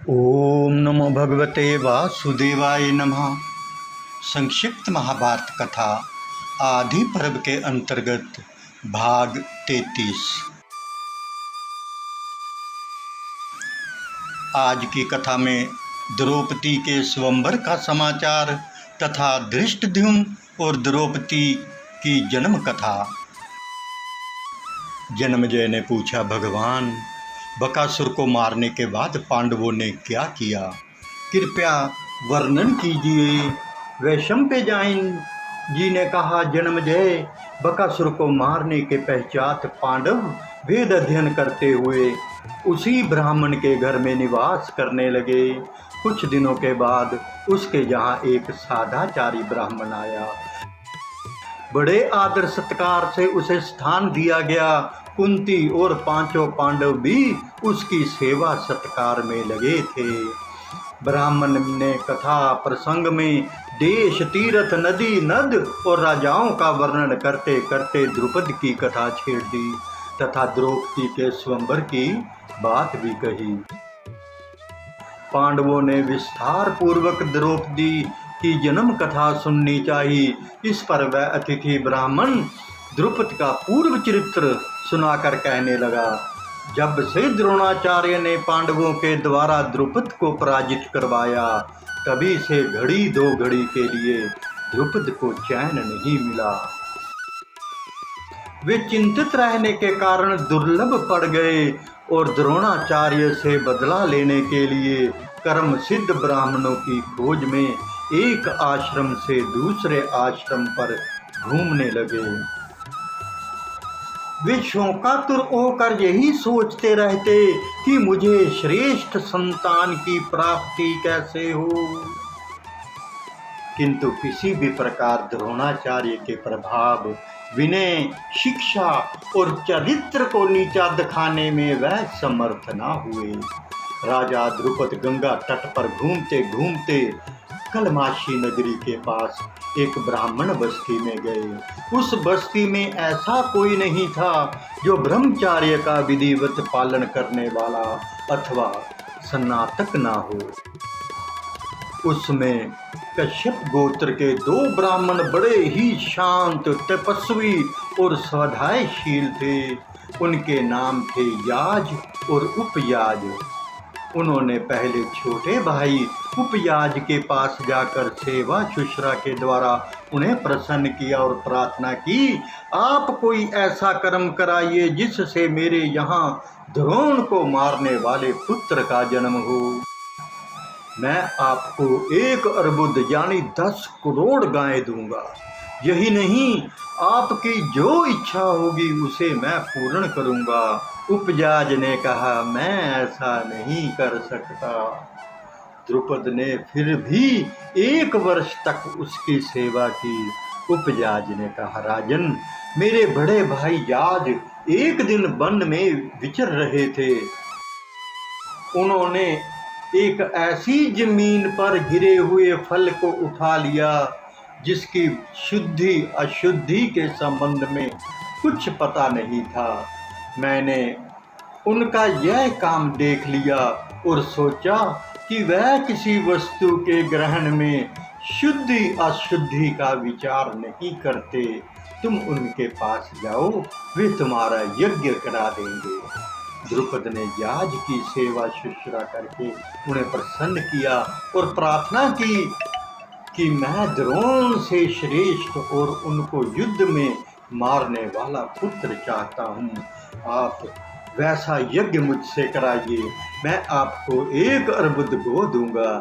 ओम नमो भगवते वासुदेवाय नमः। संक्षिप्त महाभारत कथा आदि पर्व के अंतर्गत भाग 33। आज की कथा में द्रौपदी के स्वयंवर का समाचार तथा धृष्टद्युम्न और द्रौपदी की जन्म कथा। जन्मेजय ने पूछा, भगवान, बकासुर को मारने के बाद पांडवों ने क्या किया? कृपया वर्णन कीजिए। वैशंपायन जी ने कहा, जन्मेजय, बकासुर को मारने के पश्चात पांडव वेद अध्ययन करते हुए उसी ब्राह्मण के घर में निवास करने लगे। कुछ दिनों के बाद उसके यहाँ एक सादाचारी ब्राह्मण आया। बड़े आदर सत्कार से उसे स्थान दिया गया। कुंती और पांचों पांडव भी उसकी सेवा सत्कार में लगे थे। ब्राह्मण ने कथा प्रसंग में देश, तीर्थ, नदी, नद और राजाओं का वर्णन करते करते द्रुपद की कथा छेड़ दी तथा द्रौपदी के स्वयंवर की बात भी कही। पांडवों ने विस्तार पूर्वक द्रौपदी की जन्म कथा सुननी चाहिए। इस पर वह अतिथि ब्राह्मण द्रुपद का पूर्व चरित्र सुनाकर कहने लगा, जब से द्रोणाचार्य ने पांडवों के द्वारा द्रुपद को पराजित करवाया, तभी से घड़ी दो घड़ी के लिए द्रुपद को चैन नहीं मिला। वे चिंतित रहने के कारण दुर्लभ पड़ गए और द्रोणाचार्य से बदला लेने के लिए कर्म सिद्ध ब्राह्मणों की खोज में एक आश्रम से दूसरे आश्रम पर घूमने लगे। वे शोकातुर होकर यही सोचते रहते कि मुझे श्रेष्ठ संतान की प्राप्ति कैसे हो, किंतु किसी भी प्रकार द्रोणाचार्य के प्रभाव, विनय, शिक्षा और चरित्र को नीचा दिखाने में वह समर्थ न हुए। राजा द्रुपद गंगा तट पर घूमते घूमते कलमाशी नगरी के पास एक ब्राह्मण बस्ती में गए। उस बस्ती में ऐसा कोई नहीं था जो ब्रह्मचार्य का विधिवत पालन करने वाला अथवा स्नातक ना हो। उसमें कश्यप गोत्र के दो ब्राह्मण बड़े ही शांत, तपस्वी और स्वाध्यायशील थे। उनके नाम थे याज और उपयाज। उन्होंने पहले छोटे भाई उपयाज के पास जाकर सेवा शुश्रा के द्वारा उन्हें प्रसन्न किया और प्रार्थना की, आप कोई ऐसा कर्म कराइए जिससे मेरे यहाँ द्रोण को मारने वाले पुत्र का जन्म हो। मैं आपको 1 अर्बुद यानी 10 करोड़ गायें दूंगा। यही नहीं, आपकी जो इच्छा होगी उसे मैं पूर्ण करूंगा। उपयाज ने कहा, मैं ऐसा नहीं कर सकता। द्रुपद ने फिर भी 1 वर्ष तक उसकी सेवा की। उपयाज ने कहा, राजन, मेरे बड़े भाई याज एक दिन वन में विचर रहे थे। उन्होंने एक ऐसी जमीन पर गिरे हुए फल को उठा लिया जिसकी शुद्धि अशुद्धि के संबंध में कुछ पता नहीं था। मैंने उनका यह काम देख लिया और सोचा कि वह किसी वस्तु के ग्रहण में शुद्धि अशुद्धि का विचार नहीं करते। तुम उनके पास जाओ, वे तुम्हारा यज्ञ करा देंगे। द्रुपद ने याज की सेवा शुश्रूषा करके उन्हें प्रसन्न किया और प्रार्थना की कि मैं द्रोण से श्रेष्ठ और उनको युद्ध में मारने वाला पुत्र चाहता हूँ। आप वैसा यज्ञ मुझसे कराइए, मैं आपको 1 अर्बुद गो दूंगा।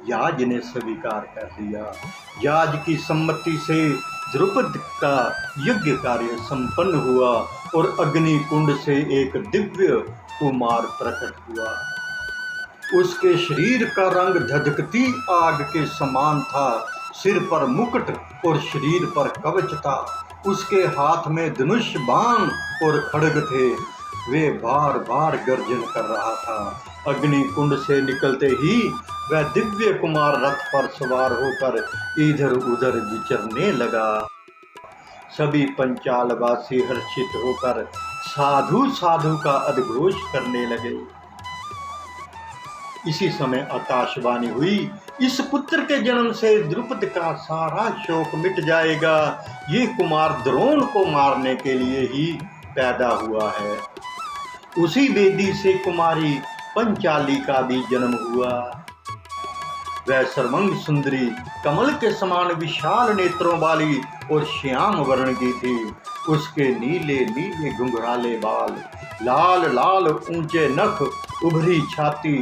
याज ने स्वीकार कर लिया। याज की सम्मति से द्रुपद का यज्ञ कार्य संपन्न हुआ और अग्नि कुंड से एक दिव्य कुमार प्रकट हुआ। उसके शरीर का रंग धधकती आग के समान था। सिर पर मुकुट और शरीर पर कवच था। उसके हाथ में धनुष, बाण और खड्ग थे। वे बार बार गर्जन कर रहा था। अग्नि कुंड से निकलते ही वह दिव्य कुमार रथ पर सवार होकर इधर उधर विचरने लगा। सभी पंचालवासी हर्षित होकर साधु साधु का अद्घोष करने लगे। इसी समय आकाशवाणी हुई, इस पुत्र के जन्म से द्रुपद का सारा शोक मिट जाएगा। ये कुमार द्रोण को मारने के लिए ही पैदा हुआ है। उसी वेदी से कुमारी पंचाली का भी जन्म हुआ। वह सर्वांग सुंदरी, कमल के समान विशाल नेत्रों वाली और श्याम वर्ण की थी। उसके नीले नीले घुंघराले बाल, लाल लाल ऊंचे नख, उभरी छाती,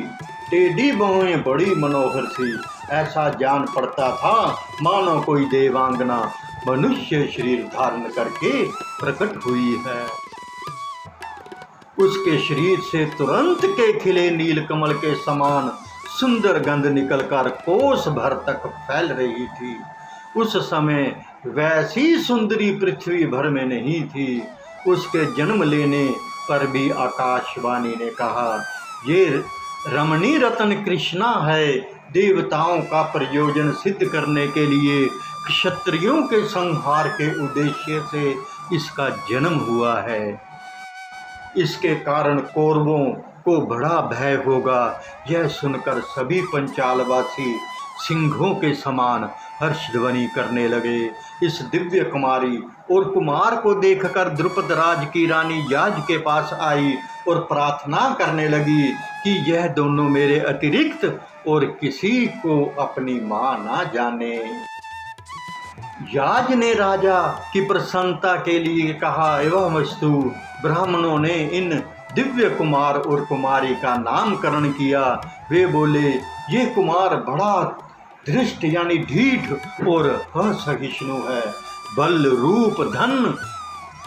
टेढ़ी बाहें बड़ी मनोहर सी। ऐसा जान पड़ता था मानो कोई देवांगना मनुष्य शरीर धारण करके प्रकट हुई है। उसके शरीर से तुरंत के खिले नील कमल के समान सुंदर गंध निकलकर कोस भर तक फैल रही थी। उस समय वैसी सुंदरी पृथ्वी भर में नहीं थी। उसके जन्म लेने पर भी आकाशवाणी ने कहा, ये रमणी रतन कृष्णा है। देवताओं का प्रयोजन सिद्ध करने के लिए क्षत्रियों के संहार के उद्देश्य से इसका जन्म हुआ है। इसके कारण कौरवों को बड़ा भय होगा। यह सुनकर सभी पंचालवासी सिंहों के समान हर्षध्वनि करने लगे। इस दिव्य कुमारी और कुमार को देखकर द्रुपद राज की रानी याज के पास आई और प्रार्थना करने लगी कि यह दोनों मेरे अतिरिक्त और किसी को अपनी मां ना जाने। याज ने राजा की प्रसन्नता के लिए कहा, एवं वस्तु ब्राह्मणों ने इन दिव्य कुमार और कुमारी का नामकरण किया। वे बोले, ये कुमार बड़ा धृष्ट यानी ढीठ और असहिष्णु है। बल रूप धन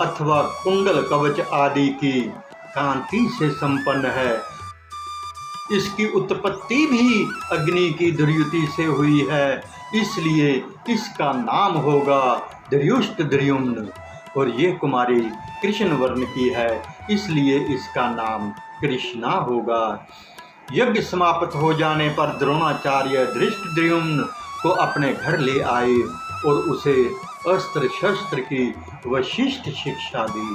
अथवा कुंडल कवच आदि की कांति से संपन्न है। इसकी उत्पत्ति भी अग्नि की द्युति से हुई है, इसलिए इसका नाम होगा द्रयुष्ट द्रयुम्न। और ये कुमारी कृष्ण वर्ण की है, इसलिए इसका नाम कृष्णा होगा। यज्ञ समाप्त हो जाने पर द्रोणाचार्य धृष्टद्युम्न को अपने घर ले आए और उसे अस्त्र शस्त्र की वशिष्ठ शिक्षा दी।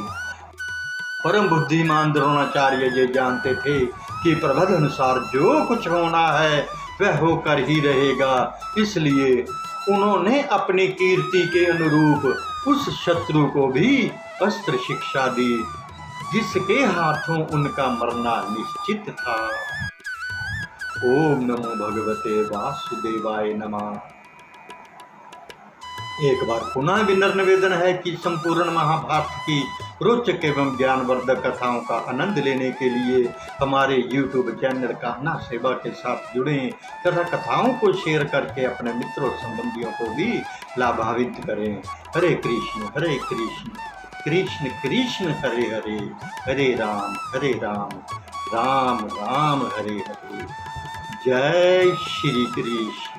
परम बुद्धिमान द्रोणाचार्य ये जानते थे कि प्रबंध अनुसार जो कुछ होना है वह होकर ही रहेगा, इसलिए उन्होंने अपनी कीर्ति के अनुरूप उस शत्रु को भी अस्त्र शिक्षा दी जिसके हाथों उनका मरना निश्चित था। ओम नमो भगवते वासुदेवाय नमः। एक बार पुनः विनम्र निवेदन है कि संपूर्ण महाभारत की रोचक एवं ज्ञानवर्धक कथाओं का आनंद लेने के लिए हमारे YouTube चैनल कान्हा सेवा के साथ जुड़ें तथा कथाओं को शेयर करके अपने मित्रों संबंधियों को भी लाभान्वित करें। हरे कृष्ण कृष्ण कृष्ण हरे हरे, हरे राम राम राम हरे हरे। जय श्री कृष्ण।